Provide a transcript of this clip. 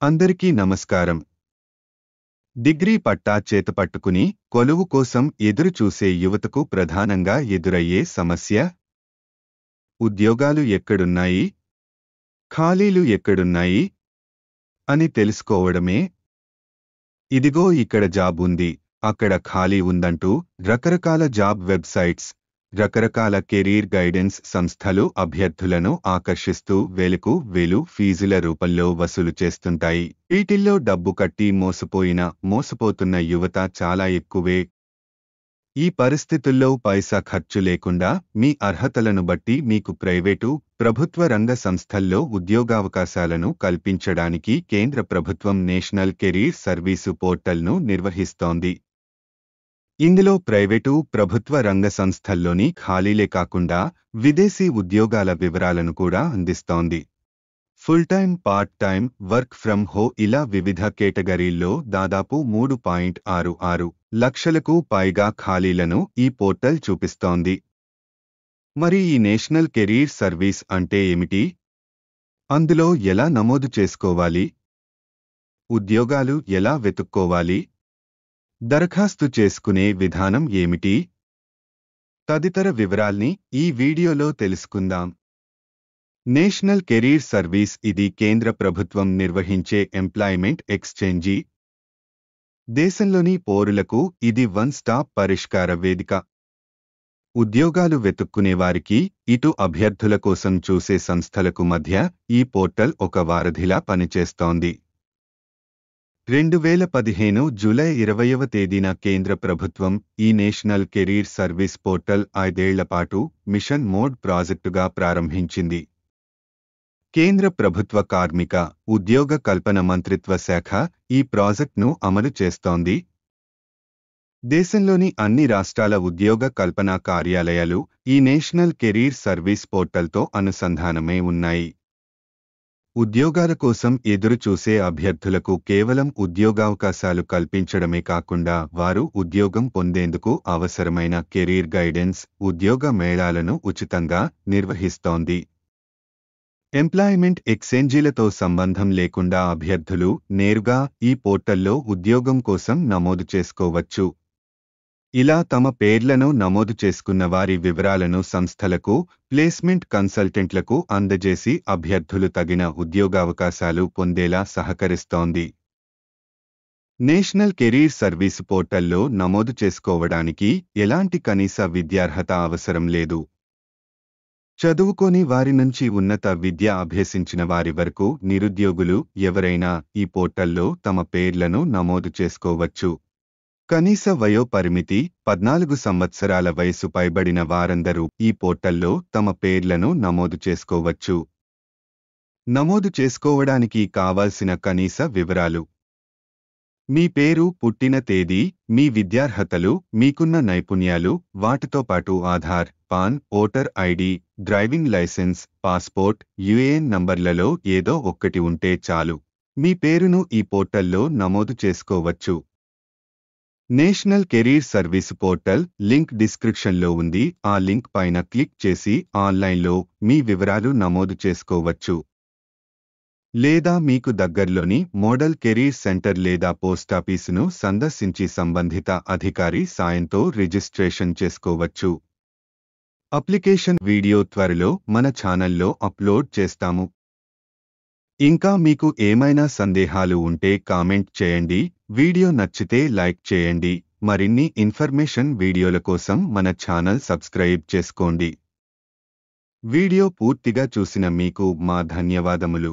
అందరికీ నమస్కారం. డిగ్రీ పట్టా చేతపట్టుకుని కొలువు కోసం ఎదురుచూసే యువతకు ప్రధానంగా ఎదురయ్యే సమస్య ఉద్యోగాలు ఎక్కడున్నాయి, ఖాళీలు ఎక్కడున్నాయి అని తెలుసుకోవడమే. ఇదిగో ఇక్కడ జాబ్ ఉంది, అక్కడ ఖాళీ ఉందంటూ రకరకాల జాబ్ వెబ్సైట్స్, రకరకాల కెరీర్ గైడెన్స్ సంస్థలు అభ్యర్థులను ఆకర్షిస్తూ వేలకు వేలు ఫీజుల రూపంలో వసూలు చేస్తుంటాయి. వీటిల్లో డబ్బు కట్టి మోసపోతున్న యువత చాలా ఎక్కువే. ఈ పరిస్థితుల్లో పైసా ఖర్చు లేకుండా మీ అర్హతలను బట్టి మీకు ప్రైవేటు, ప్రభుత్వ రంగ సంస్థల్లో ఉద్యోగావకాశాలను కల్పించడానికి కేంద్ర ప్రభుత్వం నేషనల్ కెరీర్ సర్వీసు పోర్టల్ను నిర్వహిస్తోంది. ఇందులో ప్రైవేటు, ప్రభుత్వ రంగ సంస్థల్లోని ఖాళీలే కాకుండా విదేశీ ఉద్యోగాల వివరాలను కూడా అందిస్తోంది. Full time, part time, work from home ఇలా వివిధ కేటగిరీల్లో దాదాపు 3.66 లక్షలకు పైగా ఖాళీలను ఈ పోర్టల్ చూపిస్తోంది. మరి ఈ నేషనల్ కెరీర్ సర్వీస్ అంటే ఏమిటి? అందులో ఎలా నమోదు చేసుకోవాలి? ఉద్యోగాలు ఎలా వెతుక్కోవాలి? దరఖాస్తు చేసుకునే విధానం ఏమిటి? తదితర వివరాల్ని ఈ వీడియోలో తెలుసుకుందాం. నేషనల్ కెరీర్ సర్వీస్ ఇది కేంద్ర ప్రభుత్వం నిర్వహించే ఎంప్లాయ్మెంట్ ఎక్స్చేంజి. దేశంలోని పౌరులకు ఇది వన్ స్టాప్ పరిష్కార వేదిక. ఉద్యోగాలు వెతుక్కునేవారికి, ఇటు అభ్యర్థుల కోసం చూసే సంస్థలకు మధ్య ఈ పోర్టల్ ఒక వారధిలా పనిచేస్తోంది. 2015 జూలై 20వ తేదీన కేంద్ర ప్రభుత్వం ఈ నేషనల్ కెరీర్ సర్వీస్ పోర్టల్ 5 ఏళ్ల పాటు మిషన్ మోడ్ ప్రాజెక్టుగా ప్రారంభించింది. కేంద్ర ప్రభుత్వ కార్మిక, ఉద్యోగ కల్పన మంత్రిత్వ శాఖ ఈ ప్రాజెక్టును అమలు చేస్తోంది. దేశంలోని అన్ని రాష్ట్రాల ఉద్యోగ కల్పన కార్యాలయాలు ఈ నేషనల్ కెరీర్ సర్వీస్ పోర్టల్తో అనుసంధానమై ఉన్నాయి. ఉద్యోగాల కోసం ఎదురుచూసే అభ్యర్థులకు కేవలం ఉద్యోగావకాశాలు కల్పించడమే కాకుండా వారు ఉద్యోగం పొందేందుకు అవసరమైన కెరీర్ గైడెన్స్, ఉద్యోగ మేళాలను ఉచితంగా నిర్వహిస్తోంది. ఎంప్లాయ్మెంట్ ఎక్స్చేంజీలతో సంబంధం లేకుండా అభ్యర్థులు నేరుగా ఈ పోర్టల్లో ఉద్యోగం కోసం నమోదు చేసుకోవచ్చు. ఇలా తమ పేర్లను నమోదు చేసుకున్న వారి వివరాలను సంస్థలకు, ప్లేస్మెంట్ కన్సల్టెంట్లకు అందజేసి అభ్యర్థులు తగిన ఉద్యోగావకాశాలు పొందేలా సహకరిస్తోంది. నేషనల్ కెరీర్ సర్వీసు పోర్టల్లో నమోదు చేసుకోవడానికి ఎలాంటి కనీస విద్యార్హత అవసరం లేదు. చదువుకోని వారి నుంచి ఉన్నత విద్య అభ్యసించిన వారి వరకు నిరుద్యోగులు ఎవరైనా ఈ పోర్టల్లో తమ పేర్లను నమోదు చేసుకోవచ్చు. కనీస వయో పరిమితి 14 సంవత్సరాల వయసు పైబడిన వారందరూ ఈ పోర్టల్లో తమ పేర్లను నమోదు చేసుకోవచ్చు. నమోదు చేసుకోవడానికి కావాల్సిన కనీస వివరాలు: మీ పేరు, పుట్టిన తేదీ, మీ విద్యార్హతలు, మీకున్న నైపుణ్యాలు, వాటితో పాటు Aadhaar, PAN, voter ID, driving licence, passport, UAN నంబర్లలో ఏదో ఒక్కటి ఉంటే చాలు. మీ పేరును ఈ పోర్టల్లో నమోదు చేసుకోవచ్చు. National career service portal link డిస్క్రిప్షన్లో ఉంది. ఆ లింక్ పైన క్లిక్ చేసి ఆన్లైన్లో మీ వివరాలు నమోదు చేసుకోవచ్చు. లేదా మీకు దగ్గర్లోని మోడల్ కెరీర్ సెంటర్ లేదా పోస్టాఫీసును సందర్శించి సంబంధిత అధికారి సాయంతో రిజిస్ట్రేషన్ చేసుకోవచ్చు. అప్లికేషన్ వీడియో త్వరలో మన ఛానల్లో అప్లోడ్ చేస్తాము. ఇంకా మీకు ఏమైనా సందేహాలు ఉంటే కామెంట్ చేయండి. వీడియో నచ్చితే లైక్ చేయండి. మరిన్ని ఇన్ఫర్మేషన్ వీడియోల కోసం మన ఛానల్ సబ్స్క్రైబ్ చేసుకోండి. వీడియో పూర్తిగా చూసిన మీకు మా ధన్యవాదములు.